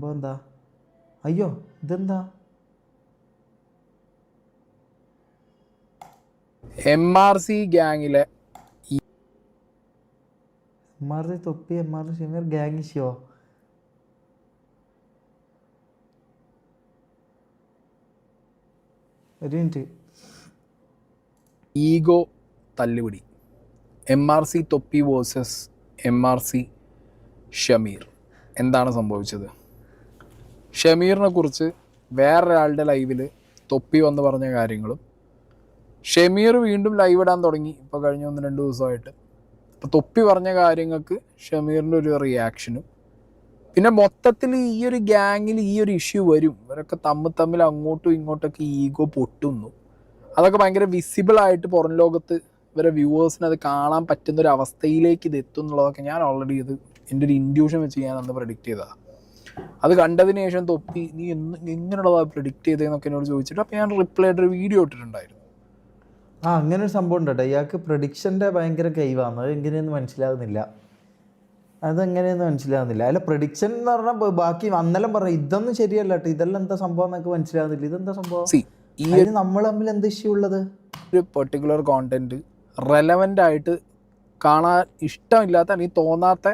സംഭവം എന്താ? അയ്യോ ഇതെന്താ? MRC ഗ്യാങ്ങിലെ MRC തൊപ്പി, MRC ഷമീർ ഗ്യാങ് ഇഷ്യോ. ഒരു മിനിറ്റ്. ഈഗോ തല്ലുപിടി. MRC തൊപ്പി വേഴ്സസ് MRC ഷമീർ. എന്താണ് സംഭവിച്ചത്? ഷമീറിനെ കുറിച്ച് വേറൊരാളുടെ ലൈവിൽ തൊപ്പി വന്ന് പറഞ്ഞ കാര്യങ്ങളും, ഷമീർ വീണ്ടും ലൈവ് ഇടാൻ തുടങ്ങി ഇപ്പോൾ കഴിഞ്ഞ 1-2 ദിവസമായിട്ട്. അപ്പോൾ തൊപ്പി പറഞ്ഞ കാര്യങ്ങൾക്ക് ഷമീറിൻ്റെ ഒരു റിയാക്ഷനും, പിന്നെ മൊത്തത്തിൽ ഈ ഒരു ഗ്യാങ്ങിൽ ഈ ഒരു ഇഷ്യൂ വരും, ഇവരൊക്കെ തമ്മിൽ അങ്ങോട്ടും ഇങ്ങോട്ടൊക്കെ ഈഗോ പൊട്ടുന്നു. അതൊക്കെ ഭയങ്കര വിസിബിളായിട്ട് പുറം ലോകത്ത് ഇവരെ വ്യൂവേഴ്സിന് അത് കാണാൻ പറ്റുന്നൊരു അവസ്ഥയിലേക്ക് ഇത് എത്തും എന്നുള്ളതൊക്കെ ഞാൻ ഓൾറെഡി ഇത് എൻ്റെ ഒരു ഇൻഡ്യൂഷൻ വെച്ച് ഞാൻ അന്ന് പ്രഡിക്റ്റ് ചെയ്തതാണ്. അത് കണ്ടതിന് ശേഷം തൊപ്പി നീ എങ്ങനെയുള്ളതാണ് പ്രിഡിക്റ്റ് ചെയ്തതെന്നൊക്കെ എന്നോട് ചോദിച്ചിട്ട് അപ്പോൾ ഞാൻ റിപ്ലൈ ആയിട്ടൊരു വീഡിയോ ഇട്ടിട്ടുണ്ടായിരുന്നു. അങ്ങനെ ഒരു സംഭവം ഉണ്ടോ? ഇയാൾക്ക് പ്രഡിക്ഷൻ്റെ ഭയങ്കര കൈവാണ്. അത് എങ്ങനെയെന്ന് മനസ്സിലാകുന്നില്ല. അല്ല പ്രഡിക്ഷൻ എന്ന് പറഞ്ഞാൽ ബാക്കി അന്നെല്ലാം പറഞ്ഞു ഇതൊന്നും ശരിയല്ല കേട്ടോ, ഇതെല്ലാം എന്താ സംഭവം എന്നൊക്കെ മനസ്സിലാകുന്നില്ല. ഇതെന്താ സംഭവം? നമ്മൾ തമ്മിൽ എന്താ ഇഷ്യൂ ഉള്ളത്? ഒരു പെർട്ടിക്കുലർ കോണ്ടന്റ് റെലവൻ്റ് ആയിട്ട് കാണാൻ ഇഷ്ടമില്ലാത്ത, അല്ലെങ്കിൽ തോന്നാത്ത,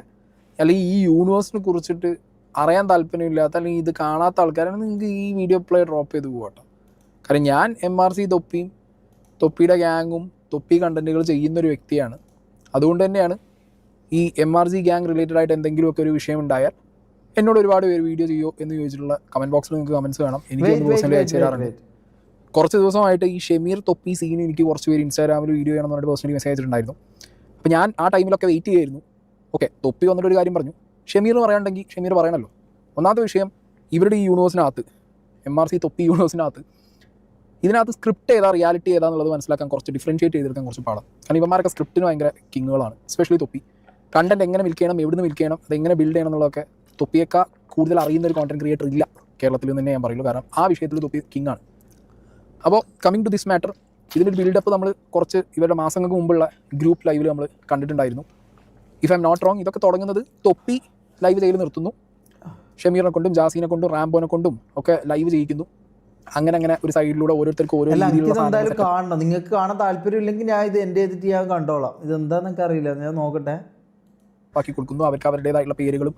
അല്ലെങ്കിൽ ഈ യൂണിവേഴ്സിനെ കുറിച്ചിട്ട് അറിയാൻ താല്പര്യമില്ലാത്ത, അല്ലെങ്കിൽ ഇത് കാണാത്ത ആൾക്കാരാണ് നിങ്ങൾക്ക് ഈ വീഡിയോ പ്ലേ ഡ്രോപ്പ് ചെയ്ത് പോകട്ടോ. കാരണം ഞാൻ MRC തൊപ്പിയും തൊപ്പിയുടെ ഗ്യാങ്ങും തൊപ്പി കണ്ടന്റുകൾ ചെയ്യുന്നൊരു വ്യക്തിയാണ്. അതുകൊണ്ട് തന്നെയാണ് ഈ MRC ഗ്യാങ് റിലേറ്റഡ് ആയിട്ട് എന്തെങ്കിലുമൊക്കെ ഒരു വിഷയം ഉണ്ടായാൽ എന്നോട് ഒരുപാട് പേര് വീഡിയോ ചെയ്യോ എന്ന് ചോദിച്ചിട്ടുള്ള കമൻറ്റ് ബോക്സിൽ നിങ്ങൾക്ക് കമൻറ്റ്സ് വേണം. എനിക്ക് പേഴ്സണലി അയച്ചു തരാറുണ്ട്. കുറച്ച് ദിവസമായിട്ട് ഈ ഷമീർ തൊപ്പി സീന് എനിക്ക് കുറച്ച് പേര് ഇൻസ്റ്റാഗ്രാമിൽ വീഡിയോ ചെയ്യണം എന്ന് പറഞ്ഞിട്ട് പേഴ്സണലി മെസ്സേജ് അയച്ചിട്ടുണ്ടായിരുന്നു. അപ്പോൾ ഞാൻ ആ ടൈമിലൊക്കെ വെയിറ്റ് ചെയ്യായിരുന്നു. ഓക്കെ, തൊപ്പി വന്നിട്ടൊരു കാര്യം പറഞ്ഞു, ഷമീർ പറയാനുണ്ടെങ്കിൽ ഷമീർ പറയണമല്ലോ. ഒന്നാമത്തെ വിഷയം, ഇവരുടെ ഈ യൂണിവേഴ്സിനകത്ത്, MRC തൊപ്പി യൂണിവേഴ്സിനകത്ത്, ഇതിനകത്ത് സ്ക്രിപ്റ്റ് ഏതാ റിയാലിറ്റി ഏതാന്നുള്ളത് മനസ്സിലാക്കാൻ കുറച്ച് ഡിഫറൻഷ്യേറ്റ് ചെയ്തെടുക്കാൻ കുറച്ച് പാടാണ്. കാരണം ഇവന്മാരൊക്കെ സ്ക്രിപ്റ്റിന് ഭയങ്കര കിങ്ങുകളാണ്. എസ്പെഷ്യലി തൊപ്പി കണ്ടന്റ് എങ്ങനെ വിൽക്ക് ചെയ്യണം, എവിടുന്ന് വിൽക്ക് ചെയ്യണം, അതെങ്ങനെ ബിൽഡ് ചെയ്യണം എന്നുള്ളതൊക്കെ തൊപ്പിയേക്കാൾ കൂടുതൽ അറിയുന്ന ഒരു കോണ്ടന്റ് ക്രിയേറ്റർ ഇല്ല കേരളത്തിൽ നിന്ന് തന്നെ ഞാൻ പറയുള്ളൂ. കാരണം ആ വിഷയത്തിൽ തൊപ്പി കിങ്ങാണ്. അപ്പോൾ കമ്മിങ് ടു ദിസ് മാറ്റർ, ഇതിൻ്റെ ബിൽഡപ്പ് നമ്മൾ കുറച്ച് ഇവരുടെ മാസങ്ങൾക്ക് മുമ്പുള്ള ഗ്രൂപ്പ് ലൈവിൽ നമ്മൾ കണ്ടിട്ടുണ്ടായിരുന്നു. If I'm not wrong, ഇതൊക്കെ തുടങ്ങുന്നത് തൊപ്പി ലൈവ് ചെയ്ത് നിർത്തുന്നു, ഷമീറിനെ കൊണ്ടും ജാസീനെ കൊണ്ടും റാംബോനെ കൊണ്ടും ഒക്കെ ലൈവ് ചെയ്യിക്കുന്നു. അങ്ങനെ ഒരു സൈഡിലൂടെ ഓരോരുത്തർക്ക് ഓരോ എന്തായാലും കാണണം. നിങ്ങൾക്ക് കാണാൻ താല്പര്യം ഇല്ലെങ്കിൽ ഞാൻ ഇത് എൻ്റെ എഡിറ്റ് ചെയ്യാൻ കണ്ടോളാം. ഇതെന്താന്ന് എനിക്ക് അറിയില്ല, ഞാൻ നോക്കട്ടെ. ആക്കി കൊടുക്കുന്നു, അവർക്ക് അവരുടേതായിട്ടുള്ള പേരുകളും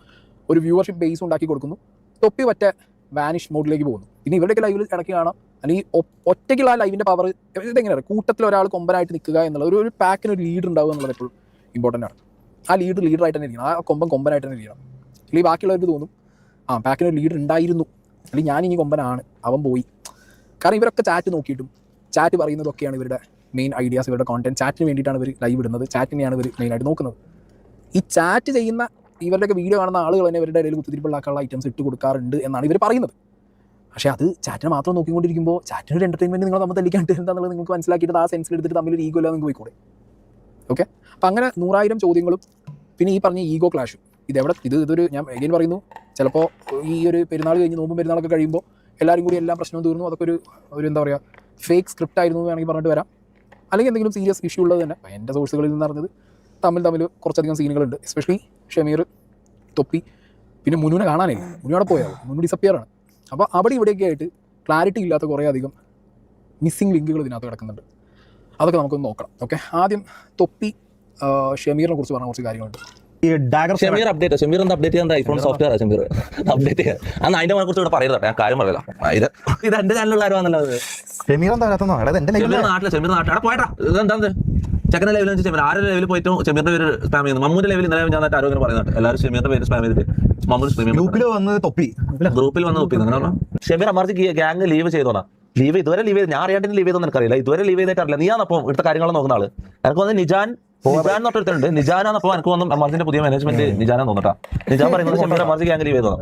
ഒരു വ്യൂവർഷിപ്പ് ബേസും ഉണ്ടാക്കി കൊടുക്കുന്നു. തൊപ്പി ഒറ്റ വാനിഷ് മോഡിലേക്ക് പോകുന്നു. പിന്നെ ഇവരുടെയൊക്കെ ലൈവിൽ ഇടയ്ക്ക് കാണാം, അല്ലെങ്കിൽ ഒറ്റയ്ക്കുള്ള ആ ലൈവിൻ്റെ പവർ ഇതെങ്ങനെയാണ്, കൂട്ടത്തിൽ ഒരാൾ കൊമ്പനായിട്ട് നിൽക്കുക എന്നുള്ളത്, ഒരു പാക്കിന് ഒരു ലീഡർ ഉണ്ടാവുക എന്നുള്ളത് എപ്പോഴും ഇമ്പോർട്ടൻ്റ് ആണ്. ആ ലീഡറായിട്ട് തന്നെ ഇരിക്കണം, ആ കൊമ്പനായിട്ട് തന്നെ ഇരിക്കണം. അല്ലെങ്കിൽ ബാക്കിയുള്ളവർക്ക് തോന്നും പാക്കിന് ഒരു ലീഡർ ഉണ്ടായിരുന്നു, അല്ലെങ്കിൽ ഞാനിനി കൊമ്പനാണ്, അവൻ പോയി. കാരണം ഇവരൊക്കെ ചാറ്റ് നോക്കിയിട്ടും ചാറ്റ് പറയുന്നതൊക്കെയാണ് ഇവരുടെ മെയിൻ ഐഡിയാസ്, ഇവരുടെ കോണ്ടന്റ്. ചാറ്റിന് വേണ്ടിയിട്ടാണ് ഇവർ ലൈവ് ഇടുന്നത്, ചാറ്റിനെയാണ് ഇവർ മെയിനായിട്ട് നോക്കുന്നത്. ഈ ചാറ്റ് ചെയ്യുന്ന ഇവരുടെയൊക്കെ വീഡിയോ കാണുന്ന ആളുകൾ തന്നെ ഇവരുടെ ഇടയിൽ കുത്തിരിപ്പുള്ളാക്കാനുള്ള ഐറ്റംസ് ഇട്ട് കൊടുക്കാറുണ്ട് എന്നാണ് ഇവർ പറയുന്നത്. പക്ഷേ അത് ചാറ്റിനെ മാത്രം നോക്കിക്കൊണ്ടിരിക്കുമ്പോൾ ചാറ്റിന് ഒരു എൻ്റർടൈൻമെൻറ്റ് നിങ്ങൾ നമ്മൾ തെളിയിക്കാണ്ട് എന്താണെന്നുള്ളത് നിങ്ങൾക്ക് മനസ്സിലാക്കിയിട്ട് ആ സെൻസിൽ എടുത്തിട്ട് തമ്മിലൊരു ഈഗോ ഇല്ലാതെ നിങ്ങൾക്ക് പോയിക്കൂടെ? ഓക്കെ, അപ്പം അങ്ങനെ 100,000 ചോദ്യങ്ങളും പിന്നെ ഈ പറഞ്ഞ ഈഗോ ക്ലാഷും ഇതൊരു ഞാൻ എഗെയിൻ പറയുന്നു, ചിലപ്പോൾ ഈ ഒരു പെരുന്നാൾ കഴിഞ്ഞ് നോമ്പും പെരുന്നാളൊക്കെ കഴിയുമ്പോൾ എല്ലാവരും കൂടി എല്ലാ പ്രശ്നവും തീർന്നു, അതൊക്കെ ഒരു എന്താ പറയുക ഫേക്ക് സ്ക്രിപ്റ്റ് ആയിരുന്നു വേണമെങ്കിൽ പറഞ്ഞിട്ട് വരാം. അല്ലെങ്കിൽ എന്തെങ്കിലും സീരിയസ് ഇഷ്യൂ ഉള്ളത് തന്നെ. എൻ്റെ സോഴ്സുകളിൽ നിന്ന് അറിഞ്ഞത് തമ്മിൽ കുറച്ചധികം സീനുകളുണ്ട്. എസ്പെഷ്യലി ഷമീർ, തൊപ്പി, പിന്നെ മുനുവിനെ കാണാനില്ല, മുനു അവിടെ പോയാൽ മുന്നു ഡിസപ്പിയറാണ്. അപ്പോൾ അവിടെ ഇവിടെയൊക്കെ ആയിട്ട് ക്ലാരിറ്റി ഇല്ലാത്ത കുറേ അധികം മിസ്സിംഗ് ലിങ്കുകൾ ഇതിനകത്ത് കിടക്കുന്നുണ്ട്. അതൊക്കെ നമുക്കൊന്ന് നോക്കണം. ഓക്കെ, ആദ്യം തൊപ്പി ഷമീറിനെ കുറിച്ച് പറഞ്ഞ കുറച്ച് കാര്യങ്ങളുണ്ട്. ഷമീർ അപ്ഡേറ്റ് ചെയ്യാൻ ഐഫോൺ സോഫ്റ്റ്വെയർ ഷമീർ അപ്ഡേറ്റ് ചെയ്യാൻ അന്ന് അതിന്റെ കുറിച്ച് ഇവിടെ പറയുന്നത് ഞാൻ കാര്യം പറയില്ല. ഇത് എന്റെ ചാനലുള്ള കാര്യമാണല്ലോ. ഷമീർ നാട്ടിലെ പോയട്ടാ ഇതെന്താ ചെക്കൻ്റെ ലെവലിൽ വെച്ച് ഷമീർ ആരുടെ ലെവലിൽ പോയിട്ട് ഷമീറിന്റെ പേര് സ്പാം ചെയ്യുന്നു. മമ്മൂന്റെ ലെവലിൽ ഇന്നലെ ഞാൻ ആരോഗ്യം പറയുന്നുണ്ട്, എല്ലാവരും ഷമീറിന്റെ പേര് സ്പാം ചെയ്തിട്ട് ഗ്രൂപ്പിൽ വന്ന് തൊപ്പി അങ്ങനെ ഷമീർ MRC ഗ്യാങ് ലീവ് ചെയ്തോളാം. ഇതുവരെ ലീവ് ചെയ്ത് ഞാൻ അറിയാണ്ട് ലീവ് ചെയ്തോന്ന് എനിക്കറിയില്ല. ഇതുവരെ ലീവ് ചെയ്തിട്ടറിയില്ല. നീയാണപ്പം ഇവിടുത്തെ കാര്യങ്ങൾ നോക്കുന്ന ആള്. എനിക്ക് വന്ന് നിജാൻ എന്നൊരുത്തരുണ്ട്. നിജാനാന്നപ്പോ എനിക്ക് വന്നു MRCന്റെ പുതിയ മാനേജ്മെന്റ് നിജാനാ തോന്നട്ടാ. നിജാൻ പറയുന്നത് ഷമീർ MRC ഗ്യാങ് ലീവ് ചെയ്തോ.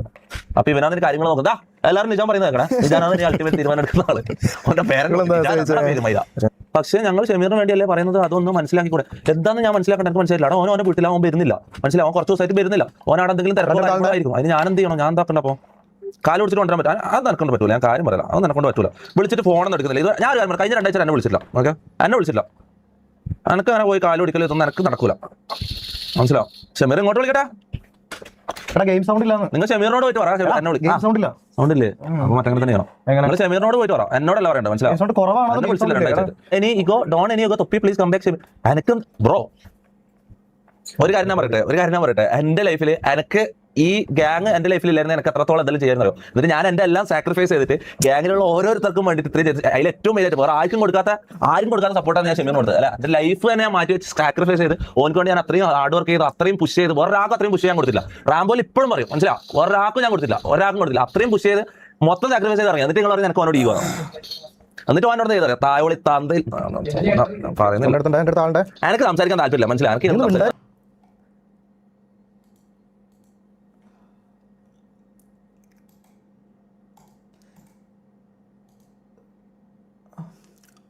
അപ്പൊ ഇവനാന്ന് കാര്യങ്ങൾ നോക്കുന്നതാ എല്ലാവരും നിജാൻ പറയുന്നത് കേൾക്കണേ. നിജാനാണ് അൾട്ടിമേറ്റ് തീരുമാനം എടുക്കുന്ന ആള്. അവന്റെ പേര് പക്ഷേ ഞങ്ങൾ ഷമീറിന് വേണ്ടിയല്ലേ പറയുന്നത്, അതൊന്നും മനസ്സിലാക്കിക്കൂടെ? എന്താണെന്ന് ഞാൻ മനസ്സിലാക്കേണ്ട എനിക്ക് മനസ്സിലായില്ല. ഓനെ വീട്ടിൽ അവൻ വരുന്നില്ല, മനസ്സിലാവും കുറച്ച് ദിവസമായിട്ട് വരുന്നില്ല. ഓനാടെ എന്തെങ്കിലും തിരക്കുണ്ടായിരിക്കും. അതിന് ഞാൻ എന്ത് ചെയ്യണം? ഞാൻ എന്താക്കണ്ട? അപ്പോൾ കാല് വിളിച്ചിട്ട് കൊണ്ടുവരാൻ പറ്റും? അത് നടക്കൊണ്ട് പറ്റൂല. ഞാൻ കാര്യം പറയില്ല, അത് നടക്കൊണ്ട് പറ്റൂല. വിളിച്ചിട്ട് ഫോണൊന്നും എടുക്കുന്നില്ല. ഇത് ഞാൻ കാര്യം കഴിഞ്ഞ 2 ആഴ്ച എന്നെ വിളിച്ചില്ല. ഓക്കെ, എന്നെ വിളിച്ചില്ല. എനിക്ക് അങ്ങനെ പോയി കാല് പിടിക്കൽ ഇതൊന്നും എനിക്ക് നടക്കൂല, മനസ്സിലാവും. ഷമീർ ഇങ്ങോട്ട് വിളിക്കട്ടെ. എടാ ഗെയിം സൗണ്ട് ഇല്ലാന്ന്. നിങ്ങൾ ഷമീറിനോട് പോയിട്ട് പറ. എന്നെ വിളിക്കാം. ഗെയിം സൗണ്ട് ഇല്ല. സൗണ്ട് ഇല്ലേ? അപ്പൊ മറ്റങ്ങനെ തന്നെയാണോ? നിങ്ങൾ ഷമീറിനോട് പോയിട്ട് പറ. എന്നോടല്ല പറയണ്ട, മനസ്സിലാവും. ഗെയിം സൗണ്ട് കുറവാണ്. Any ego don any ego Thoppi please come back. എനിക്ക് ബ്രോ ഒരു കാര്യം ഞാൻ പറയട്ടെ, എന്റെ ലൈഫിൽ എനിക്ക് ഈ ഗ്യാങ് എന്റെ ലൈഫിൽ ഇല്ലായിരുന്നു എനിക്ക് എത്രത്തോളം എന്തെങ്കിലും ചെയ്യാൻ അറിയോ. എന്നിട്ട് ഞാൻ എന്റെ എല്ലാം സാക്രിഫൈസ് ചെയ്തിട്ട് ഗ്യാങ്ങിലുള്ള ഓരോരുത്തർക്കും വേണ്ടിയിട്ട് ഇത്രയും അതിൽ ഏറ്റവും മെയിനായിട്ട് വേറെ ആർക്കും കൊടുക്കാത്ത സപ്പോർട്ടാണ് ഞാൻ ഷമീറിന് കൊടുത്തത്. അല്ല എന്റെ ലൈഫ് തന്നെ ഞാൻ മാറ്റി വെച്ച് സാക്രിഫൈസ് ചെയ്ത് ഓനക്ക് വേണ്ടി ഞാൻ അത്രയും ഹാർഡ് വർക്ക് ചെയ്ത് അത്രയും പുഷ് ചെയ്ത് ഒരാൾക്കും അത്രയും പുഷ് ചെയ്യാൻ കൊടുത്തില്ല. റാംബോയിൽ ഇപ്പോഴും പറയും, മനസ്സിലാവും, ഒരാൾക്കും ഞാൻ കൊടുത്തില്ല, അത്രയും പുഷ് ചെയ്ത് മൊത്തം സാക്രിഫൈസ് ചെയ്ത് ഇറങ്ങി. എന്നിട്ട് നിങ്ങൾ പറഞ്ഞാൽ എനിക്ക് അവനോട് ഈഗോ എന്നിട്ട് അവനോട് ചെയ്തറിയാം തായോളി തന്തയിൽ എനിക്ക് സംസാരിക്കാൻ താല്പര്യമില്ല, മനസ്സിലായി. എനിക്ക്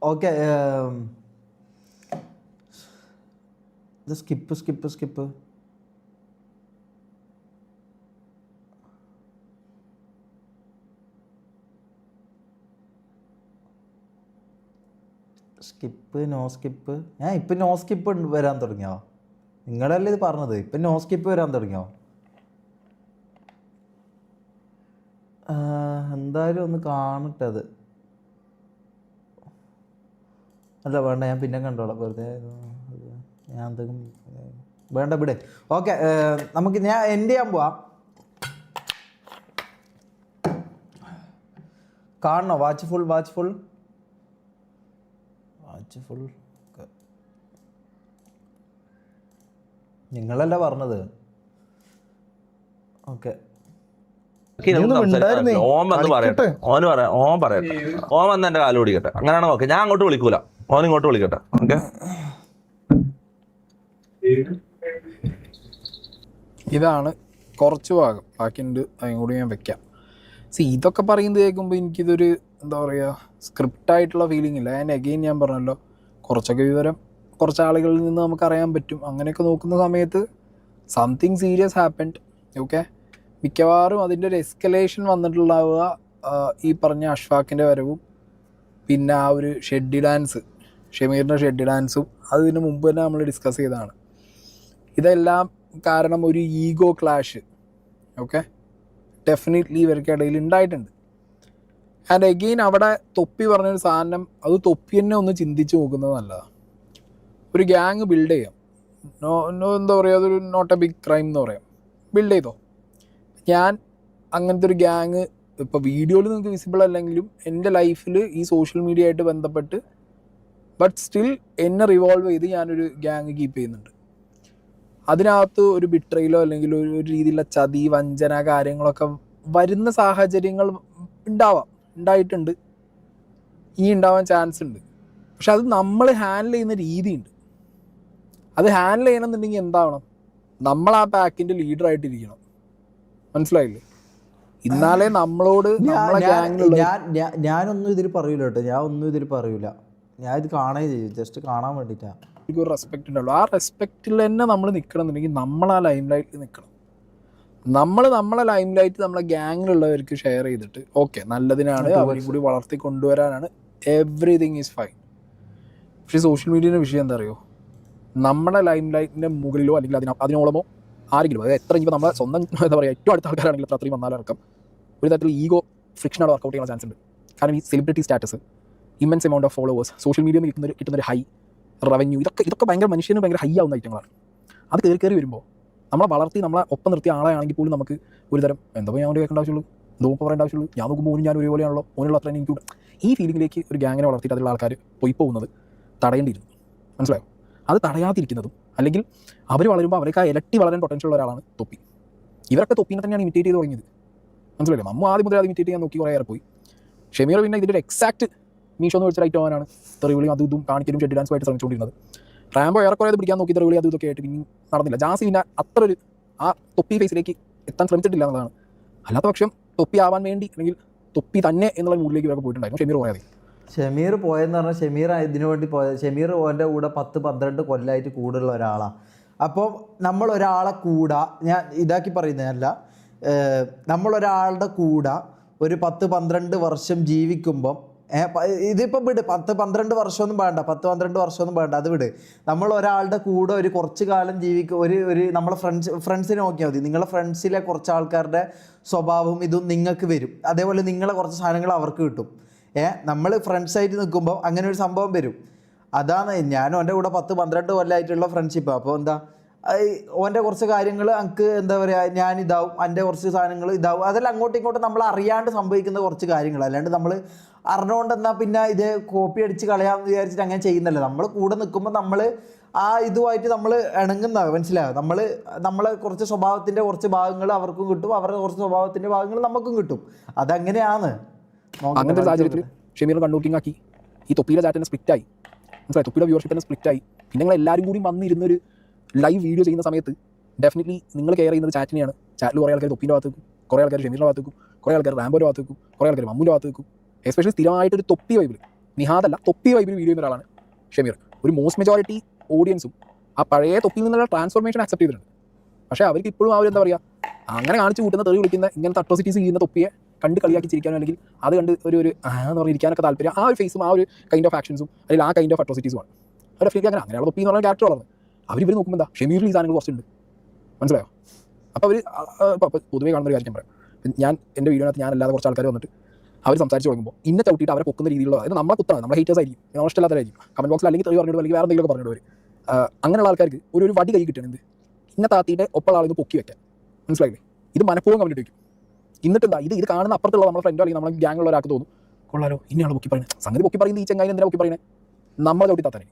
ഓക്കെ, ഇത് സ്കിപ്പ് നോ സ്കിപ്പ്. ഞാൻ ഇപ്പം നോ സ്കിപ്പ് വരാൻ തുടങ്ങിയോ? നിങ്ങളല്ലേ ഇത് പറഞ്ഞത്? ഇപ്പം നോ സ്കിപ്പ് വരാൻ തുടങ്ങിയോ? എന്തായാലും ഒന്ന് കാണട്ടെ അത്. അല്ല വേണ്ട, ഞാൻ പിന്നെ കണ്ടോളാം, വെറുതെ ഞാൻ എന്തെങ്കിലും വേണ്ട ഇവിടെ. ഓക്കെ, നമുക്ക് ഞാൻ എൻഡ് ചെയ്യാൻ പോവാം. കാണണോ? വാച്ച്ഫുൾ നിങ്ങളല്ല പറഞ്ഞത്. ഓക്കെ, ഓൻ വന്ന് എന്റെ കാല് പിടിക്കട്ടെ. അങ്ങനെയാണോ? ഓക്കെ, ഞാൻ അങ്ങോട്ട് വിളിക്കൂല, ഓൻ ഇങ്ങോട്ട് വിളിക്കട്ടെ. ഓക്കെ, ഇതാണ് കുറച്ച് ഭാഗം, ബാക്കിയുണ്ട്, അതും കൂടി ഞാൻ വെക്കാം. ഇതൊക്കെ പറയുന്നത് കേൾക്കുമ്പോൾ എനിക്കിതൊരു എന്താ പറയുക, സ്ക്രിപ്റ്റായിട്ടുള്ള ഫീലിംഗ് ഇല്ല. ഞാൻ പറഞ്ഞല്ലോ, കുറച്ചൊക്കെ വിവരം കുറച്ച് ആളുകളിൽ നിന്ന് നമുക്കറിയാൻ പറ്റും. അങ്ങനെയൊക്കെ നോക്കുന്ന സമയത്ത് സംതിങ് സീരിയസ് ഹാപ്പൻഡ്. ഓക്കെ, മിക്കവാറും അതിൻ്റെ ഒരു എസ്കലേഷൻ വന്നിട്ടുണ്ടാവുക ഈ പറഞ്ഞ അഷ്ഫാഖിൻ്റെ വരവും പിന്നെ ആ ഒരു ഷെഡ്ഡി ഡാൻസ്, ഷമീറിൻ്റെ ഷെഡ്ഡി ഡാൻസും അതിന് മുമ്പ് തന്നെ നമ്മൾ ഡിസ്കസ് ചെയ്തതാണ്. ഇതെല്ലാം കാരണം ഒരു ഈഗോ ക്ലാഷ് ഓക്കെ ഡെഫിനറ്റ്ലി ഇവർക്കിടയിൽ ഉണ്ടായിട്ടുണ്ട്. ആൻഡ് എഗെയിൻ അവിടെ തൊപ്പി പറഞ്ഞൊരു സാധനം, അത് തൊപ്പി തന്നെ ഒന്ന് ചിന്തിച്ച് നോക്കുന്നത് നല്ലതാണ്. ഒരു ഗ്യാങ് ബിൽഡ് ചെയ്യാം, എന്താ പറയുക, അതൊരു നോട്ട് എ ബിഗ് ക്രൈം എന്ന് പറയാം. ബിൽഡ് ചെയ്തോ. ഞാൻ അങ്ങനത്തെ ഒരു ഗ്യാങ് ഇപ്പോൾ വീഡിയോയിൽ നിങ്ങൾക്ക് വിസിബിൾ അല്ലെങ്കിലും എൻ്റെ ലൈഫിൽ ഈ സോഷ്യൽ മീഡിയ ആയിട്ട് ബന്ധപ്പെട്ട് ബട്ട് സ്റ്റിൽ എന്നെ റിവോൾവ് ചെയ്ത് ഞാനൊരു ഗ്യാങ് കീപ്പ് ചെയ്യുന്നുണ്ട്. അതിനകത്ത് ഒരു ബിട്രയിലോ അല്ലെങ്കിൽ ഒരു രീതിയിലുള്ള ചതി, വഞ്ചന കാര്യങ്ങളൊക്കെ വരുന്ന സാഹചര്യങ്ങൾ ഉണ്ടായിട്ടുണ്ട്, ഇനി ഉണ്ടാവാൻ ചാൻസ് ഉണ്ട്. പക്ഷെ അത് നമ്മൾ ഹാൻഡിൽ ചെയ്യുന്ന രീതിയുണ്ട്. അത് ഹാൻഡിൽ ചെയ്യണമെന്നുണ്ടെങ്കിൽ എന്താവണം, നമ്മൾ ആ പാക്കിൻ്റെ ലീഡറായിട്ടിരിക്കണം. മനസ്സിലായില്ലേ? ഇന്നാലേ നമ്മളോട് ഞാനൊന്നും ഇതിൽ പറയൂല കേട്ടോ, ഞാൻ ഇത് കാണുകയും ചെയ്യും, ജസ്റ്റ് കാണാൻ വേണ്ടിയിട്ടാണ്. ഒരു റെസ്പെക്റ്റ് ഉണ്ടാവുള്ളൂ. ആ റെസ്പെക്റ്റിൽ തന്നെ നമ്മൾ നിൽക്കണം എന്നുണ്ടെങ്കിൽ നമ്മൾ ആ ലൈം ലൈറ്റിൽ നിൽക്കണം. നമ്മളെ ലൈം ലൈറ്റ് നമ്മളെ ഗ്യാങ്ങിലുള്ളവർക്ക് ഷെയർ ചെയ്തിട്ട് ഓക്കെ നല്ലതിനാണ്, അവരും കൂടി വളർത്തി കൊണ്ടുവരാനാണ്, എവറിതിങ് ഈസ് ഫൈൻ. പക്ഷേ സോഷ്യൽ മീഡിയയുടെ വിഷയം എന്താ അറിയോ, നമ്മുടെ ലൈം ലൈറ്റിൻ്റെ മുകളിലോ അല്ലെങ്കിൽ അതിനോളമോ ആരെങ്കിലും, അതായത് എത്ര ഇനിയിപ്പോൾ നമ്മളെ സ്വന്തം എന്താ പറയുക ഏറ്റവും അടുത്ത ആൾക്കാരാണെങ്കിൽ അത്രയും വന്നാലടക്കം ഒരു തരത്തിൽ ഈഗോ ഫ്രിക്ഷൻ അവിടെ വർക്കൗട്ട് ചെയ്യാൻ ചാൻസ് ഉണ്ട്. കാരണം ഈ celebrity status, immense amount of followers, social മീഡിയയിൽ നിന്ന് കിട്ടുന്നൊരു ഹൈ റവന്യൂ, ഇതൊക്കെ ഭയങ്കര മനുഷ്യന് ഭയങ്കര ഹൈ ആവുന്ന ഐറ്റങ്ങളാണ്. അത് കയറി വരുമ്പോൾ നമ്മളെ വളർത്തി നമ്മളെ ഒപ്പം നിർത്തിയ ആളെയാണെങ്കിൽ പോലും നമുക്ക് ഒരു തരം എന്താ ഞാൻ അവൻ്റെ കേൾക്കേണ്ട ആവശ്യമുള്ളൂ, എന്തോ പറയേണ്ട ആവശ്യമുള്ളൂ, ഞാൻ നോക്കുമ്പോൾ ഞാൻ ഒരുപോലെയാണല്ലോ, ഓനുള്ള അത്ര എനിക്ക് ഈ ഫീലിംഗിലേക്ക് ഒരു ഗ്യാങ്ങിനെ വളർത്തിയിട്ട് അതിലുള്ള ആൾക്കാർ പോയി പോകുന്നത് തടയേണ്ടിയിരുന്നു. മനസ്സിലായോ? അത് തടയാതിരിക്കുന്നതും അല്ലെങ്കിൽ അവർ വളരുമ്പോൾ അവർക്ക് ആ ഇരട്ടി വളരാൻ പൊട്ടൻഷ്യൽ ഉള്ള ഒരാളാണ് തൊപ്പി. ഇവരൊക്കെ തൊപ്പിനെ തന്നെയാണ് ഇമിറ്റേറ്റ് ചെയ്ത് തുടങ്ങിയത്. മനസ്സിലായില്ലേ? നമ്മൾ ആദ്യം മുതൽ അത് ഇമിറ്റേറ്റ് ചെയ്യാൻ നോക്കി കുറേ ഏറെ പോയി. ഷമീർ പിന്നെ ഇതിൻ്റെ ഒരു എക്സാക്ട് മീഷോ എന്ന് വെച്ച റൈറ്റ് ആവാനാണ് തെറിവിളിയും അതും ഇതും കാണിക്കലും ഷെഡ് ഡാൻസുമായിട്ട് ശ്രമിച്ചുകൊണ്ടിരുന്നത്. റാംബോ ഏറെക്കുറെ അത് പിടിക്കാൻ നോക്കി തെറിവിളി അതും ഇതൊക്കെ ആയിട്ട് പിന്നെ നടന്നില്ല. ജാസി പിന്നെ അത്ര ഒരു ആ തൊപ്പി ഫേസിലേക്ക് എത്താൻ ശ്രമിച്ചിട്ടില്ല എന്നുള്ളതാണ്. അല്ലാത്ത പക്ഷം തൊപ്പി ആവാൻ വേണ്ടി അല്ലെങ്കിൽ തൊപ്പി തന്നെ എന്നുള്ള മൂഡിലേക്ക് ഇവരൊക്കെ പോയിട്ടുണ്ടായിരുന്നു. ഷമീർ പോയാൽ ഷമീർ പോയെന്ന് പറഞ്ഞാൽ ഷമീർ ഇതിനു വേണ്ടി പോയത്. ഷമീർ ഓൻ്റെ കൂടെ 10-12 കൊല്ലമായിട്ട് കൂടുതലുള്ള ഒരാളാണ്. അപ്പോൾ നമ്മളൊരാളെ കൂടെ, ഞാൻ ഇതാക്കി പറയുന്നതല്ല, നമ്മളൊരാളുടെ കൂടെ ഒരു 10-12 വർഷം ജീവിക്കുമ്പം ഇതിപ്പോൾ വിട് 10-12 വർഷമൊന്നും വേണ്ട, 10-12 വർഷമൊന്നും വേണ്ട, അത് വിട്. നമ്മൾ ഒരാളുടെ കൂടെ ഒരു കുറച്ച് കാലം ജീവിക്കുക, ഒരു നമ്മളെ ഫ്രണ്ട്സിനെ നോക്കിയാൽ മതി. നിങ്ങളെ ഫ്രണ്ട്സിലെ കുറച്ച് ആൾക്കാരുടെ സ്വഭാവവും ഇതും നിങ്ങൾക്ക് വരും, അതേപോലെ നിങ്ങളെ കുറച്ച് സാധനങ്ങൾ അവർക്ക് കിട്ടും. നമ്മൾ ഫ്രണ്ട്സായിട്ട് നിൽക്കുമ്പോൾ അങ്ങനെ ഒരു സംഭവം വരും. അതാണ് ഞാനും എൻ്റെ കൂടെ 10-12 കൊല്ലമായിട്ടുള്ള ഫ്രണ്ട്ഷിപ്പ്. അപ്പോൾ എന്താ, ഓൻ്റെ കുറച്ച് കാര്യങ്ങൾ എനിക്ക് എന്താ പറയുക, ഞാൻ ഇതാവും, എൻ്റെ കുറച്ച് സാധനങ്ങൾ ഇതാവും, അതെല്ലാം അങ്ങോട്ടും ഇങ്ങോട്ടും നമ്മൾ അറിയാണ്ട് സംഭവിക്കുന്ന കുറച്ച് കാര്യങ്ങൾ. അല്ലാണ്ട് നമ്മൾ അറിഞ്ഞുകൊണ്ട് എന്നാൽ പിന്നെ ഇത് കോപ്പി അടിച്ച് കളയാമെന്ന് വിചാരിച്ചിട്ട് അങ്ങനെ ചെയ്യുന്നല്ലോ. നമ്മൾ കൂടെ നിൽക്കുമ്പോൾ നമ്മൾ ആ ഇതുമായിട്ട് നമ്മൾ ഇണങ്ങുന്ന, മനസ്സിലായോ? നമ്മളെ കുറച്ച് സ്വഭാവത്തിൻ്റെ കുറച്ച് ഭാഗങ്ങൾ അവർക്കും കിട്ടും, അവരുടെ കുറച്ച് സ്വഭാവത്തിൻ്റെ ഭാഗങ്ങൾ നമുക്കും കിട്ടും. അതങ്ങനെയാണ്. അങ്ങനത്തെ സാഹചര്യത്തിൽ ഷമീർ കണ്ണൂക്കിങ് ആക്കി ഈ തൊപ്പിയുടെ ചാറ്റിനെ സ്പ്ലിറ്റായി, മനസ്സിലായി? തൊപ്പിയുടെ വ്യൂവർഷിപ്പിനെ സ്പ്ലിറ്റായി. പിന്നെ നിങ്ങൾ എല്ലാവരും കൂടി വന്നിരുന്നൊരു ലൈവ് വീഡിയോ ചെയ്യുന്ന സമയത്ത് ഡെഫിനറ്റ്ലി നിങ്ങൾ കെയർ ചെയ്യുന്നത് ചാറ്റിനെയാണ്. ചാറ്റിൽ കുറേ ആൾക്കാർ തൊപ്പിൻ്റെ ഭാഗത്ത് വെക്കും, കുറേ ആൾക്കാർ ഷമീറിൻ്റെ ഭാഗത്ത് വെക്കും, കുറേ ആൾക്കാർ റാംബോയുടെ ഭാഗത്ത് വെക്കും, കുറേ ആൾക്കാർ മമ്മൂൻ്റെ ഭാഗത്ത് വെക്കും. എസ്പെഷ്യലി സ്ഥിരമായിട്ടൊരു തൊപ്പി വൈബിൽ, നിഹാദല്ല തൊപ്പി വൈബിൽ വീഡിയോ ചെയ്യുന്ന ഒരാളാണ് ഷമീർ. ഒരു മോസ്റ്റ് മെജോറിറ്റി ഓഡിയൻസും ആ പഴയ തൊപ്പിയിൽ നിന്നുള്ള ട്രാൻസ്ഫോർമേഷൻ അക്സെപ്റ്റ് ചെയ്തിട്ടുണ്ട്. പക്ഷേ അവർക്ക് ഇപ്പോഴും ആ ഒരു എന്താ പറയുക, അങ്ങനെ കാണിച്ച് കൂട്ടുന്ന തെറി വിളിക്കുന്ന ഇങ്ങനത്തെ അട്രോസിറ്റീസ് ചെയ്യുന്ന തൊപ്പിയെ കണ്ട് കളിയാക്കി ചിരിക്കാനോ അല്ലെങ്കിൽ അത് കണ്ട് ഒരു എന്ന് പറഞ്ഞിരിക്കാനൊക്കെ താല്പര്യം, ആ ഒരു ഫേസും ആ ഒരു കൈൻഡ് ഓഫ് ആക്ഷൻസും അല്ലെങ്കിൽ ആ കൈൻഡ് ഓഫ് അട്രോസിറ്റീസുമാണ് അവർ ഡെഫിനറ്റ്ലി അങ്ങനെയുള്ള തൊപ്പി എന്ന് പറഞ്ഞ ക്യാരക്ടർ ഉള്ളത്. അവർ നോക്കുമ്പോൾ എന്താ ഷമീറിൽ ഈ സാധനങ്ങൾ കുറച്ചുണ്ട്, മനസ്സിലായോ? അപ്പോൾ അവർ ഇപ്പോൾ പൊതുവേ കാണുന്ന ഒരു കാര്യം പറയാം. ഞാൻ എൻ്റെ വീഡിയോനകത്ത് ഞാൻ അല്ലാതെ കുറച്ച് ആൾക്കാർ വന്നിട്ട് അവർ സംസാരിച്ച് തുടങ്ങുമ്പോൾ ഇന്നെ ചവിട്ടിയിട്ട് അവരെ പൊക്കുന്ന രീതിയിലുള്ള, അതായത് നമ്മളെ കുത്താണ്, നമ്മളെ ഹേറ്റേഴ്സ് ആയിരിക്കും, നമ്മൾ ഇഷ്ടമില്ലാത്തവരായിരിക്കും, കമൻറ്റ് ബോക്സിൽ അല്ലെങ്കിൽ തെറി പറഞ്ഞിട്ട് അല്ലെങ്കിൽ വേറെ എന്തെങ്കിലുമൊക്കെ പറഞ്ഞിട്ട് വരും. അങ്ങനെയുള്ള ആൾക്കാർക്ക് ഒരു വടി കൈ കിട്ടണം, എന്ത് ഇന്ന താത്തിയുടെ ഒപ്പം ആളിന്ന് പൊക്കി വെക്കാൻ, മനസ്സിലായില്ലേ? ഇത് മനഃപൂർവ്വം കമൻറ്റ് വയ്ക്കും. എന്നിട്ട് എന്താ ഇത് കാണുന്ന അപ്പുറത്തുള്ള നമ്മുടെ ഫ്രണ്ടോ അല്ലെങ്കിൽ നമ്മുടെ ഗ്യാങ്ങുള്ള ഒരാൾക്ക് തോന്നും, കൊള്ളാലോ ഇന്നയാൾ പൊക്കി പറയുന്നത്, സംഗതി പൊക്കി പറയുന്നത് ഈ ചെങ്ങായി എന്തിനാണ് പൊക്കി പറയുന്നത്, നമ്മളെ ചവിട്ടി താത്തനെ.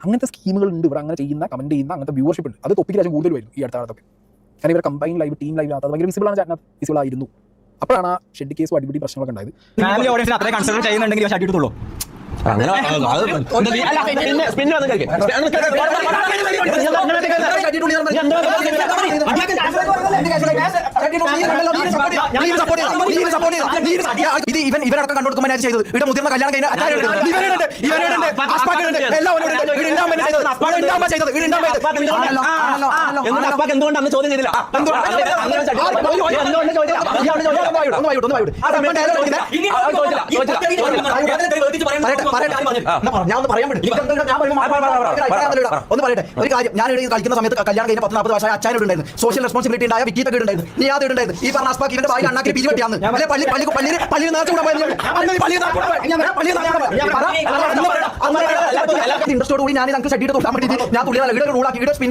അങ്ങനത്തെ സ്കീമുകൾ ഉണ്ട് ഇവിടെ, അങ്ങനെ ചെയ്യുന്ന കമൻറ്റ് ചെയ്യുന്ന അങ്ങനത്തെ വ്യൂവർഷിപ്പ് ഉണ്ട്. അത് തൊപ്പിക്ക് രാജ്യം കൂടുതൽ വരും ഈ അടുത്ത കാലത്തൊക്കെ. കാരണം ഇവരെ കമ്പൈൻ ലൈവ് ടീം ലൈവ് അത് ഭയങ്കര വിസിബിളാണ്, ചാറ്റിനകത്ത് വിസിബിൾ ആയിരുന്നു. അപ്പോഴാണ് ആ ഷെഡ് കേസും അടിപിടി പ്രശ്നങ്ങളൊക്കെ ഉണ്ടായത്. ഫാമിലി ഓഡിയൻസിന് അത്രയും കൺസിഡർ ചെയ്യുന്നുണ്ടെങ്കിൽ ഷാട്ടി എടുത്തുള്ളൂ. അങ്ങനെ സ്പിന്ന് വന്ന് കഴിക്കും. ഇത് ഇവരടക്കം കണ്ടുകൊടുക്കുമ്പോൾ ഞാൻ ചെയ്തത് ഇവിടെ മുതിർന്ന കല്യാണം കഴിഞ്ഞ എന്തുകൊണ്ട് അന്ന് ചോദ്യം ചെയ്തില്ല? ഞാൻ ഒന്ന് പറയാൻ ഒന്ന് പറയട്ടെ ഒരു കാര്യം. ഞാൻ കളിക്കുന്ന സമയത്ത് കല്യാണം കഴിഞ്ഞ 10-40 വർഷം അച്ഛനോട് ഉണ്ടായിരുന്നു, സോഷ്യൽ റെസ്പോൺസിബിലിറ്റി ഉണ്ടായ വിക്കീറ്റൊക്കെ ഉണ്ടായിരുന്നു, നീ യാതൊരു ഉണ്ടായിരുന്നു. ഈ പറഞ്ഞ അസ്പാക്ക് ഇവന്റെ ഭാര്യ അണ്ണാക്കി പിരി പറ്റിയാന്ന് പള്ളി ഇൻട്രസ്റ്റോട് കൂടി ഞാൻ നമുക്ക് ഷെഡ് തൊട്ടാൻ വേണ്ടി ഞാൻ തുള്ളിയാണ് ഇവിടെ റൂളാക്കി ഇവിടെ സ്പിൻ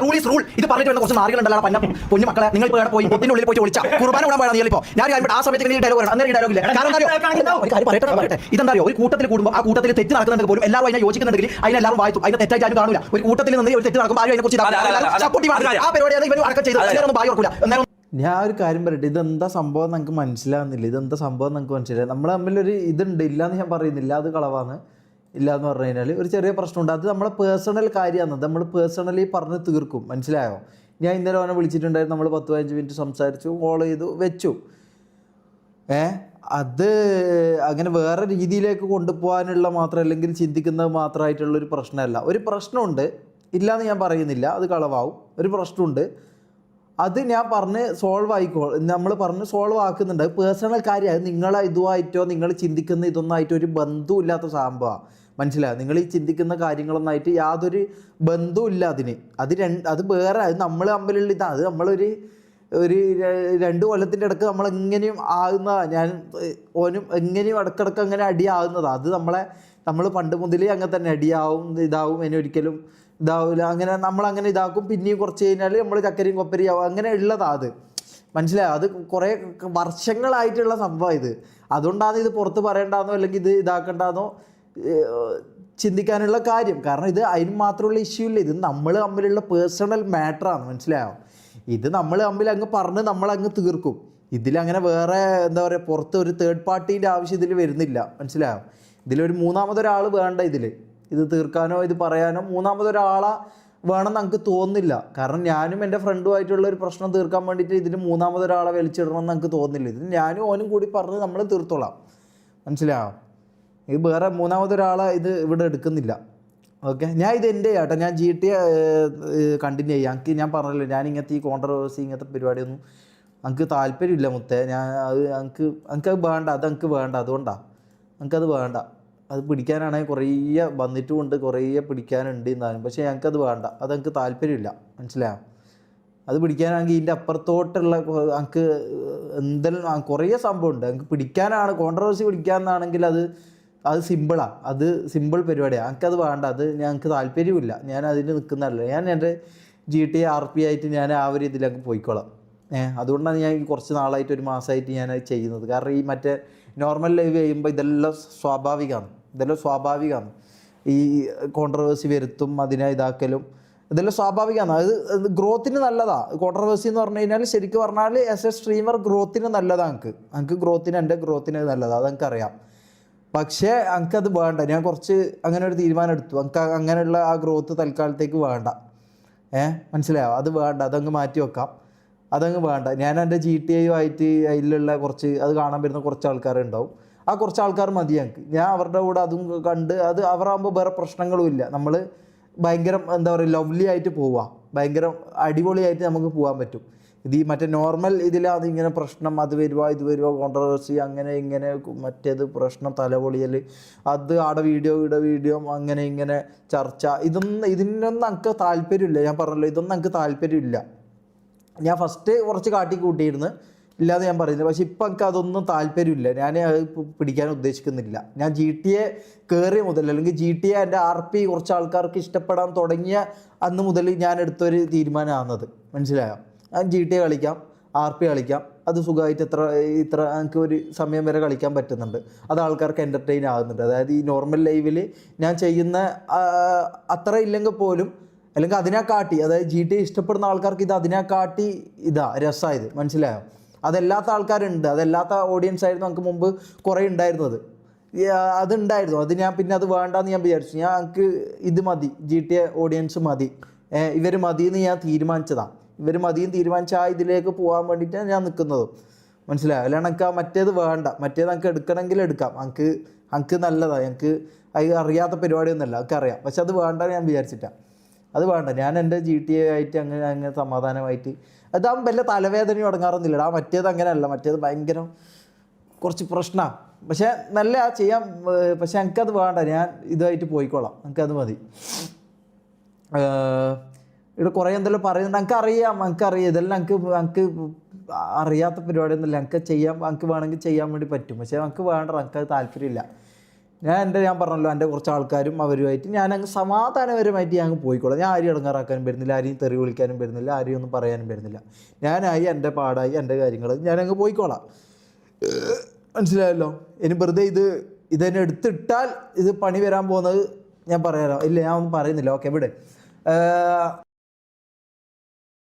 റൂൾ ഈസ് റൂൾ. ഇത് പറഞ്ഞിട്ട് വരുന്ന കുറച്ച് നാറികളുണ്ടല്ലോ പന്ന പൊന്നു മക്കളെ, നിങ്ങൾ ഇപ്പോൾ പോയി പൊത്തിനുള്ളിൽ പോയി ഒളിച്ച കുർബാന വിടാൻ പോയാണ്. നീ ഞാൻ ആ സമയത്ത് ഈ ഡയലോഗ് അന്നേരം ഈ ഡയലോഗ് ഇല്ല. കാരണം ഒരു കാര്യം പറയട്ടെ, ഇതെന്താ അറിയോ, ഒരു കൂട്ടത്തിൽ കൂടുമ്പോൾ ആ കൂട്ടത്തിൽ തെറ്റ് നടക്കുന്നുണ്ടെങ്കിൽ പോലും എല്ലാവരും അതിനെ യോജിക്കുന്നുണ്ടെങ്കിൽ അതിനെല്ലാവരും വായിച്ചു, അതിനെ തെറ്റായിട്ട് ആരും കാണൂല. ഒരു കൂട്ടത്തിൽ നിന്ന് ഒരു തെറ്റ് നടക്കുമ്പോൾ ആരും അതിനെക്കുറിച്ച് ആ പരിപാടി ഇവർ അടക്കം ചെയ്ത് ബായി ഓർക്കൂല. ഞാൻ ഒരു കാര്യം പറയട്ടെ, ഇതെന്താ സംഭവം നമുക്ക് മനസ്സിലാകുന്നില്ല. ഇതെന്താ സംഭവം നമുക്ക് മനസ്സിലായി. നമ്മൾ തമ്മിലൊരു ഇതുണ്ട്, ഇല്ലയെന്ന് ഞാൻ പറയുന്നില്ല, അത് കളവാണ്. ഇല്ല എന്ന് പറഞ്ഞു കഴിഞ്ഞാൽ ഒരു ചെറിയ പ്രശ്നമുണ്ട്, അത് നമ്മളെ പേഴ്സണൽ കാര്യമാണ്, നമ്മൾ പേഴ്സണലി പറഞ്ഞ് തീർക്കും, മനസ്സിലായോ? ഞാൻ ഇന്നലെ അവനെ വിളിച്ചിട്ടുണ്ടായിരുന്നു, നമ്മൾ 10-15 മിനിറ്റ് സംസാരിച്ചു, കോൾ ചെയ്തു, വെച്ചു. അത് അങ്ങനെ വേറെ രീതിയിലേക്ക് കൊണ്ടുപോകാനുള്ള മാത്രം അല്ലെങ്കിൽ ചിന്തിക്കുന്നത് മാത്രമായിട്ടുള്ളൊരു പ്രശ്നമല്ല. ഒരു പ്രശ്നമുണ്ട്, ഇല്ലയെന്ന് ഞാൻ പറയുന്നില്ല, അത് കളവാവും. ഒരു പ്രശ്നമുണ്ട്, അത് ഞാൻ പറഞ്ഞ് സോൾവ് ആയിക്കോ, നമ്മൾ പറഞ്ഞ് സോൾവ് ആക്കുന്നുണ്ട്. അത് പേഴ്സണൽ കാര്യമാണ്, നിങ്ങളെ ഇതുമായിട്ടോ നിങ്ങൾ ചിന്തിക്കുന്ന ഇതൊന്നായിട്ടോ ഒരു ബന്ധമില്ലാത്ത സംഭവമാണ്, മനസ്സിലായോ? നിങ്ങൾ ഈ ചിന്തിക്കുന്ന കാര്യങ്ങളൊന്നായിട്ട് യാതൊരു ബന്ധമില്ല അതിന്. അത് വേറെ, അത് നമ്മൾ തമ്മിലുള്ള ഇതാണ്. അത് നമ്മളൊരു 2 കൊല്ലത്തിൻ്റെ ഇടയ്ക്ക് നമ്മളെങ്ങനെയും ആകുന്നതാണ്, ഞാൻ ഓനും എങ്ങനെയും ഇടക്കിടക്ക് അങ്ങനെ അടിയാകുന്നതാണ്. അത് നമ്മൾ പണ്ട് മുതലേ അങ്ങനെ തന്നെ അടിയാവും, ഇതാവും, ഇനി ഒരിക്കലും ഇതാവില്ല, അങ്ങനെ നമ്മളങ്ങനെ ഇതാക്കും. പിന്നെയും കുറച്ച് കഴിഞ്ഞാൽ നമ്മൾ ചക്കരയും കൊപ്പരയും ആവും, അങ്ങനെ ഉള്ളതാണ് അത്, മനസ്സിലായോ? അത് കുറേ വർഷങ്ങളായിട്ടുള്ള സംഭവം ഇത്. അതുകൊണ്ടാണ് ഇത് പുറത്ത് പറയേണ്ടെന്നോ അല്ലെങ്കിൽ ഇത് ഇതാക്കണ്ടെന്നോ ചിന്തിക്കാനുള്ള കാര്യം. കാരണം ഇത് അതിന് മാത്രമുള്ള ഇഷ്യൂ ഇല്ല, ഇത് നമ്മൾ തമ്മിലുള്ള പേഴ്സണൽ മാറ്ററാണ്, മനസ്സിലായോ? ഇത് നമ്മൾ തമ്മിൽ അങ്ങ് പറഞ്ഞ് നമ്മളങ്ങ് തീർക്കും. ഇതിലങ്ങനെ വേറെ എന്താ പറയുക, പുറത്ത് ഒരു തേർഡ് പാർട്ടീൻ്റെ ആവശ്യം ഇതിൽ വരുന്നില്ല, മനസ്സിലായോ? ഇതിലൊരു മൂന്നാമതൊരാൾ വേണ്ട, ഇത് തീർക്കാനോ ഇത് പറയാനോ മൂന്നാമതൊരാളെ വേണമെന്ന് നമുക്ക് തോന്നുന്നില്ല. കാരണം ഞാനും എൻ്റെ ഫ്രണ്ടുമായിട്ടുള്ള ഒരു പ്രശ്നം തീർക്കാൻ വേണ്ടിയിട്ട് ഇതിന് മൂന്നാമതൊരാളെ വലിച്ചിടണമെന്ന് നമുക്ക് തോന്നുന്നില്ല. ഇത് ഞാനും ഓനും കൂടി പറഞ്ഞ് നമ്മൾ തീർത്തോളാം, മനസ്സിലായോ? ഇത് വേറെ മൂന്നാമതൊരാളെ ഇത് ഇവിടെ എടുക്കുന്നില്ല. ഓക്കെ, ഞാൻ ഇത് എൻ്റെ ചേട്ടാ, ഞാൻ GT കണ്ടിന്യൂ ചെയ്യാം. എനിക്ക് ഞാൻ പറഞ്ഞല്ലോ, ഞാൻ ഇങ്ങനത്തെ ഈ കോൺട്രവേഴ്സി ഇങ്ങനത്തെ പരിപാടിയൊന്നും എനിക്ക് താല്പര്യമില്ല മുത്തേ. ഞാൻ അത് എനിക്ക് വേണ്ട, അത് എനിക്ക് വേണ്ട, അതുകൊണ്ടാണ് ഞങ്ങൾക്കത് വേണ്ട. അത് പിടിക്കാനാണെങ്കിൽ കുറേ വന്നിട്ടുമുണ്ട്, കുറേ പിടിക്കാനുണ്ട് എന്നാലും. പക്ഷേ ഞങ്ങൾക്കത് വേണ്ട, അത് ഞങ്ങൾക്ക് താല്പര്യമില്ല. മനസ്സിലായോ? അത് പിടിക്കാനാണെങ്കിൽ ഇതിൻ്റെ അപ്പുറത്തോട്ടുള്ള ഞങ്ങൾക്ക് എന്തെല്ലാം കുറേ സംഭവമുണ്ട്. ഞങ്ങൾക്ക് പിടിക്കാനാണ് കോൺട്രവേഴ്സി പിടിക്കാമെന്നാണെങ്കിൽ അത് സിമ്പിളാണ്, അത് സിമ്പിൾ പരിപാടിയാണ്. ഞങ്ങൾക്കത് വേണ്ട, അത് ഞങ്ങൾക്ക് താല്പര്യമില്ല. ഞാൻ അതിന് നിൽക്കുന്നതല്ല. ഞാൻ എൻ്റെ GTA RP ആയിട്ട് ഞാൻ ആ ഒരു ഇതിലൊക്കെ പോയിക്കോളാം. അതുകൊണ്ടാണ് ഞാൻ കുറച്ച് നാളായിട്ട്, ഒരു മാസമായിട്ട് ഞാനത് ചെയ്യുന്നത്. കാരണം ഈ മറ്റേ നോർമൽ ലൈവ് ചെയ്യുമ്പോൾ ഇതെല്ലാം സ്വാഭാവികമാണ്. ഈ കോൺട്രവേഴ്സി വരുത്തും, അതിനെ ഇതാക്കലും ഇതെല്ലാം സ്വാഭാവികമാണ്. അത് ഗ്രോത്തിന് നല്ലതാണ്. കോൺട്രവേഴ്സി എന്ന് പറഞ്ഞു കഴിഞ്ഞാൽ ശരിക്കും പറഞ്ഞാൽ ആസ് എ സ്ട്രീമർ ഗ്രോത്തിന് നല്ലതാണ്. ഞങ്ങൾക്ക് ഗ്രോത്തിന്, എൻ്റെ ഗ്രോത്തിന് നല്ലതാണ്, അത് എനിക്കറിയാം. പക്ഷേ എനിക്കത് വേണ്ട. ഞാൻ കുറച്ച് അങ്ങനെ ഒരു തീരുമാനം എടുത്തു. എനിക്ക് അങ്ങനെയുള്ള ആ ഗ്രോത്ത് തൽക്കാലത്തേക്ക് വേണ്ട. മനസ്സിലായോ? അത് വേണ്ട, അതങ്ങ് മാറ്റി വെക്കാം, അതങ്ങ് വേണ്ട. ഞാൻ എൻ്റെ GTA ആയിട്ട് അതിലുള്ള കുറച്ച് അത് കാണാൻ വരുന്ന കുറച്ച് ആൾക്കാരുണ്ടാവും. ആ കുറച്ച് ആൾക്കാർ മതി ഞങ്ങൾക്ക്. ഞാൻ അവരുടെ കൂടെ അതും കണ്ട് അത് അവരാകുമ്പോൾ വേറെ പ്രശ്നങ്ങളും ഇല്ല. നമ്മൾ ഭയങ്കര എന്താ പറയുക, ലവ്ലി ആയിട്ട് പോവുക, ഭയങ്കര അടിപൊളിയായിട്ട് നമുക്ക് പോകാൻ പറ്റും. ഇത് ഈ മറ്റേ നോർമൽ ഇതിലാണ് ഇങ്ങനെ പ്രശ്നം, അത് വരുക ഇത് വരുക, കോൺട്രവേഴ്സി അങ്ങനെ ഇങ്ങനെ, മറ്റേത് പ്രശ്നം, തലപൊളിയൽ, അത് ആടെ വീഡിയോ അങ്ങനെ ഇങ്ങനെ ചർച്ച, ഇതിനൊന്നും എനിക്ക് താല്പര്യമില്ല. ഞാൻ പറഞ്ഞല്ലോ, ഇതൊന്നും എനിക്ക് താല്പര്യമില്ല. ഞാൻ ഫസ്റ്റ് കുറച്ച് കാട്ടിക്കൂട്ടിയിരുന്നു, ഇല്ലാതെ ഞാൻ പറയുന്നത്. പക്ഷെ ഇപ്പം എനിക്ക് അതൊന്നും താല്പര്യമില്ല. ഞാൻ അത് പിടിക്കാൻ ഉദ്ദേശിക്കുന്നില്ല. ഞാൻ GTA കയറിയ മുതൽ, അല്ലെങ്കിൽ GTA എൻ്റെ RP കുറച്ച് ആൾക്കാർക്ക് ഇഷ്ടപ്പെടാൻ തുടങ്ങിയ അന്ന് മുതൽ ഞാൻ എടുത്തൊരു തീരുമാനമാണത്. മനസ്സിലായോ? ഞാൻ GTA കളിക്കാം, RP കളിക്കാം, അത് സുഖമായിട്ട് ഇത്ര എനിക്ക് ഒരു സമയം വരെ കളിക്കാൻ പറ്റുന്നുണ്ട്. അത് ആൾക്കാർക്ക് എൻ്റർടൈൻ ആകുന്നുണ്ട്. അതായത് ഈ നോർമൽ ലൈവിൽ ഞാൻ ചെയ്യുന്ന അത്ര ഇല്ലെങ്കിൽ പോലും, അല്ലെങ്കിൽ അതിനെക്കാട്ടി, അതായത് GTA ഇഷ്ടപ്പെടുന്ന ആൾക്കാർക്ക് ഇത് അതിനെക്കാട്ടി രസമായത്. മനസ്സിലായോ? അതല്ലാത്ത ആൾക്കാരുണ്ട്, അതല്ലാത്ത ഓഡിയൻസ് ആയിരുന്നു നമുക്ക് മുമ്പ് കുറേ ഉണ്ടായിരുന്നത്. അതുണ്ടായിരുന്നു, അത് ഞാൻ പിന്നെ അത് വേണ്ടാന്ന് ഞാൻ വിചാരിച്ചു. എനിക്ക് ഇത് മതി, GTA ഓഡിയൻസ് മതി, ഇവർ മതിയെന്ന് ഞാൻ തീരുമാനിച്ചതാണ്. ഇവർ മതിയെന്ന് തീരുമാനിച്ച ആ ഇതിലേക്ക് പോകാൻ വേണ്ടിയിട്ടാണ് ഞാൻ നിൽക്കുന്നതും. മനസ്സിലായോ? അല്ലാണ്ട് എനിക്ക് മറ്റേത് വേണ്ട. മറ്റേത് എനിക്ക് എടുക്കണമെങ്കിൽ എടുക്കാം, എനിക്ക് നല്ലതാണ്. എനിക്ക് അത് അറിയാത്ത പരിപാടിയൊന്നുമല്ല, എനിക്ക് അറിയാം. പക്ഷെ അത് വേണ്ട ഞാൻ വിചാരിച്ചിട്ടാണ്. അത് വേണ്ട. ഞാൻ എൻ്റെ GTA ആയിട്ട് അങ്ങനെ സമാധാനമായിട്ട്, അതാകുമ്പോൾ വല്ല തലവേദനയും അടങ്ങാറൊന്നുമില്ല. മറ്റേത് അങ്ങനെയല്ല, മറ്റേത് ഭയങ്കര കുറച്ച് പ്രശ്നമാണ്. പക്ഷേ നല്ല ചെയ്യാം. പക്ഷെ എനിക്കത് വേണ്ട, ഞാൻ ഇതായിട്ട് പോയിക്കോളാം, എനിക്കത് മതി. ഇവിടെ കുറേ എന്തെല്ലാം പറയുന്നുണ്ട്, എനിക്കറിയാം ഇതെല്ലാം. എനിക്ക് അറിയാത്ത പരിപാടിയൊന്നുമില്ല. എനിക്ക് വേണമെങ്കിൽ ചെയ്യാൻ വേണ്ടി പറ്റും. പക്ഷേ എനിക്ക് വേണ്ട, എനിക്കത് താല്പര്യമില്ല. ഞാൻ പറഞ്ഞല്ലോ, എൻ്റെ കുറച്ച് ആൾക്കാരും അവരുമായിട്ട് ഞാൻ അങ്ങ് സമാധാനപരമായിട്ട് ഞാൻ പോയിക്കോളാം. ഞാൻ ആരെയും ഇടങ്ങാറാക്കാനും വരുന്നില്ല, ആരെയും തെറി വിളിക്കാനും വരുന്നില്ല, ആരെയും ഒന്നും പറയാനും വരുന്നില്ല. ഞാനായി എൻ്റെ പാടായി എൻ്റെ കാര്യങ്ങൾ ഞാനങ്ങ് പോയിക്കോളാം. മനസ്സിലായല്ലോ? ഇനി വെറുതെ ഇതെന്നെ എടുത്തിട്ടാൽ ഇത് പണി വരാൻ പോകുന്നത് ഞാൻ പറയാലോ. ഇല്ല, ഞാൻ ഒന്നും പറയുന്നില്ല. ഓക്കെ, ഇവിടെ